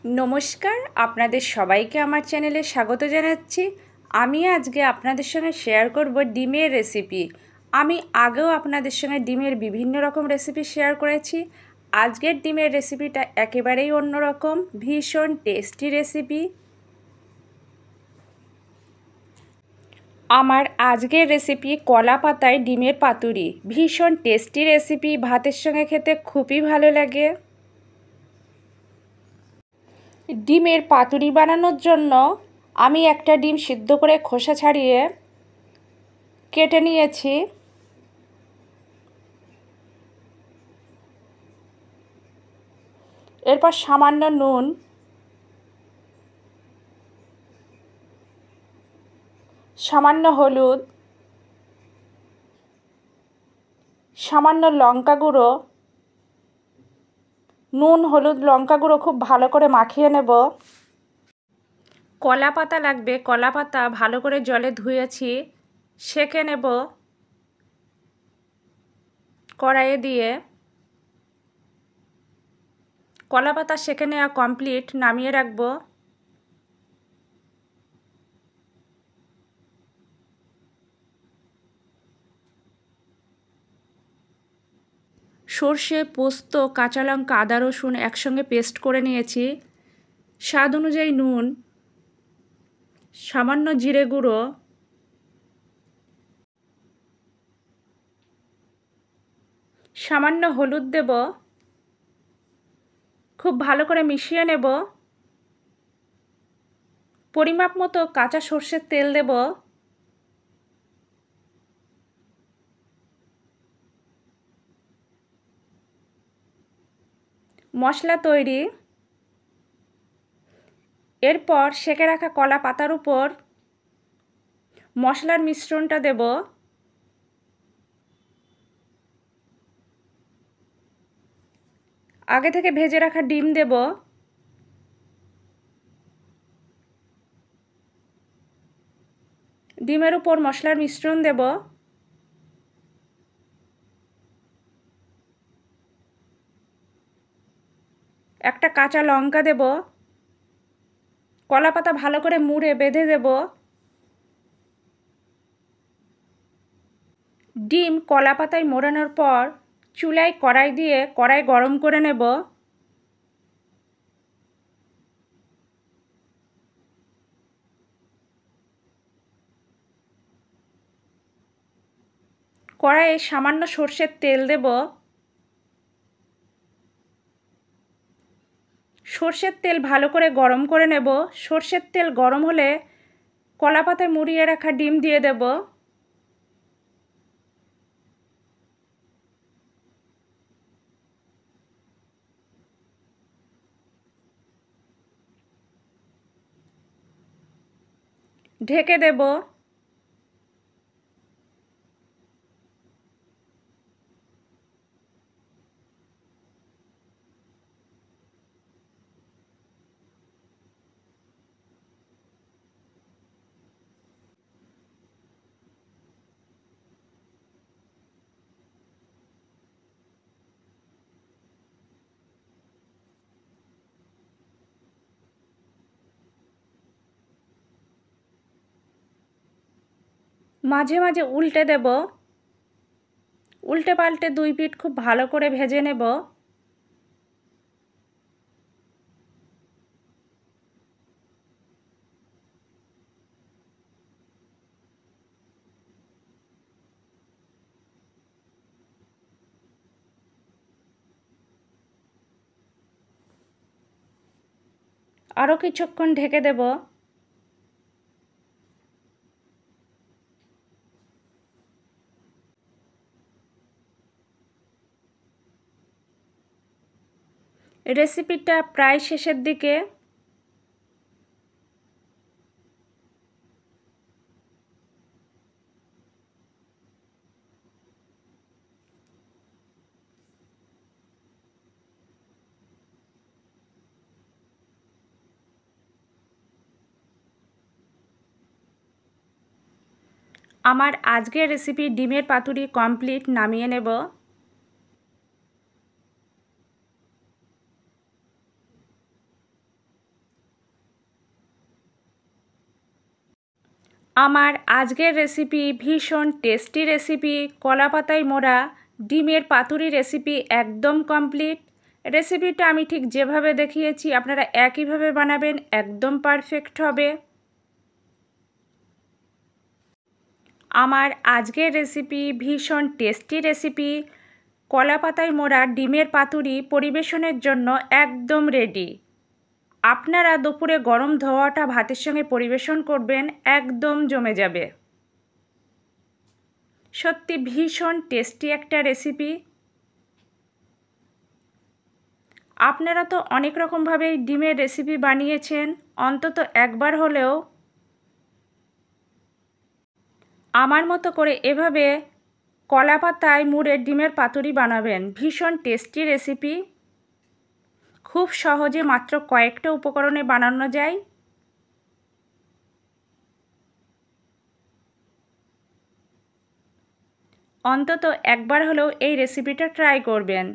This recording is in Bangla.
নমস্কার, আপনাদের সবাইকে আমার চ্যানেলে স্বাগত জানাচ্ছি। আমি আজকে আপনাদের সঙ্গে শেয়ার করব ডিমের রেসিপি। আমি আগেও আপনাদের সঙ্গে ডিমের বিভিন্ন রকম রেসিপি শেয়ার করেছি। আজকের ডিমের রেসিপিটা একেবারেই অন্যরকম, ভীষণ টেস্টি রেসিপি। আমার আজকের রেসিপি কলা পাতায় ডিমের পাতুরি। ভীষণ টেস্টি রেসিপি, ভাতের সঙ্গে খেতে খুবই ভালো লাগে। ডিমের পাতুরি বানানোর জন্য আমি একটা ডিম সিদ্ধ করে খোসা ছাড়িয়ে কেটে নিয়েছি। এরপর সামান্য নুন, সামান্য হলুদ, সামান্য লঙ্কা গুঁড়ো, নুন হলুদ লঙ্কা গুঁড়ো খুব ভালো করে মাখিয়ে নেব। কলা পাতা লাগবে, কলা পাতা ভালো করে জলে ধুয়েছি, সেঁকে নেব কড়াইয়ে দিয়ে। কলা পাতা সেঁকে নেওয়া কমপ্লিট, নামিয়ে রাখবো। সর্ষে, পোস্ত, কাঁচা লঙ্কা, আদা রসুন একসঙ্গে পেস্ট করে নিয়েছি। স্বাদ অনুযায়ী নুন, সামান্য জিরে গুঁড়ো, সামান্য হলুদ দেব। খুব ভালো করে মিশিয়ে নেব। পরিমাপ মতো কাঁচা সর্ষের তেল দেব। মশলা তৈরি। এরপর সেঁকে রাখা কলা পাতার উপর মশলার মিশ্রণটা দেব। আগে থেকে ভেজে রাখা ডিম দেব। ডিমের উপর মশলার মিশ্রণ দেব। একটা কাঁচা লঙ্কা দেব। কলা পাতা ভালো করে মুড়ে বেঁধে দেব। ডিম কলা পাতায় মোড়ানোর পর চুলায় কড়াই দিয়ে কড়াই গরম করে নেব। কড়াইয়ে সামান্য সর্ষের তেল দেব। সর্ষের তেল ভালো করে গরম করে নেব। সর্ষের তেল গরম হলে কলা পাতায় মুড়িয়ে রাখা ডিম দিয়ে দেব। ঢেকে দেব। মাঝে মাঝে উল্টে দেব। উল্টে পাল্টে দুই পিঠ খুব ভালো করে ভেজে নেব। আরও কিছুক্ষণ ঢেকে দেব। রেসিপিটা প্রায় শেষের দিকে। আমার আজকের রেসিপি ডিমের পাতুরি কমপ্লিট, নামিয়ে নেব। আমার আজকের রেসিপি ভীষণ টেস্টি রেসিপি, কলা পাতায় মোড়া ডিমের পাতুরি রেসিপি একদম কমপ্লিট। রেসিপিটা আমি ঠিক যেভাবে দেখিয়েছি আপনারা একইভাবে বানাবেন, একদম পারফেক্ট হবে। আমার আজকের রেসিপি ভীষণ টেস্টি রেসিপি, কলা পাতায় মোড়া ডিমের পাতুরি পরিবেশনের জন্য একদম রেডি। আপনারা দুপুরে গরম ধোয়াটা ভাতের সঙ্গে পরিবেশন করবেন, একদম জমে যাবে। সত্যি ভীষণ টেস্টি একটা রেসিপি। আপনারা তো অনেক রকমভাবে ডিমের রেসিপি বানিয়েছেন, অন্তত একবার হলেও আমার মতো করে এভাবে কলা পাতায় মুড়ে ডিমের পাতুরি বানাবেন। ভীষণ টেস্টি রেসিপি, খুব সহজে মাত্র কয়েকটা উপকরণে বানানো যায়। অন্তত একবার হলেও এই রেসিপিটা ট্রাই করবেন।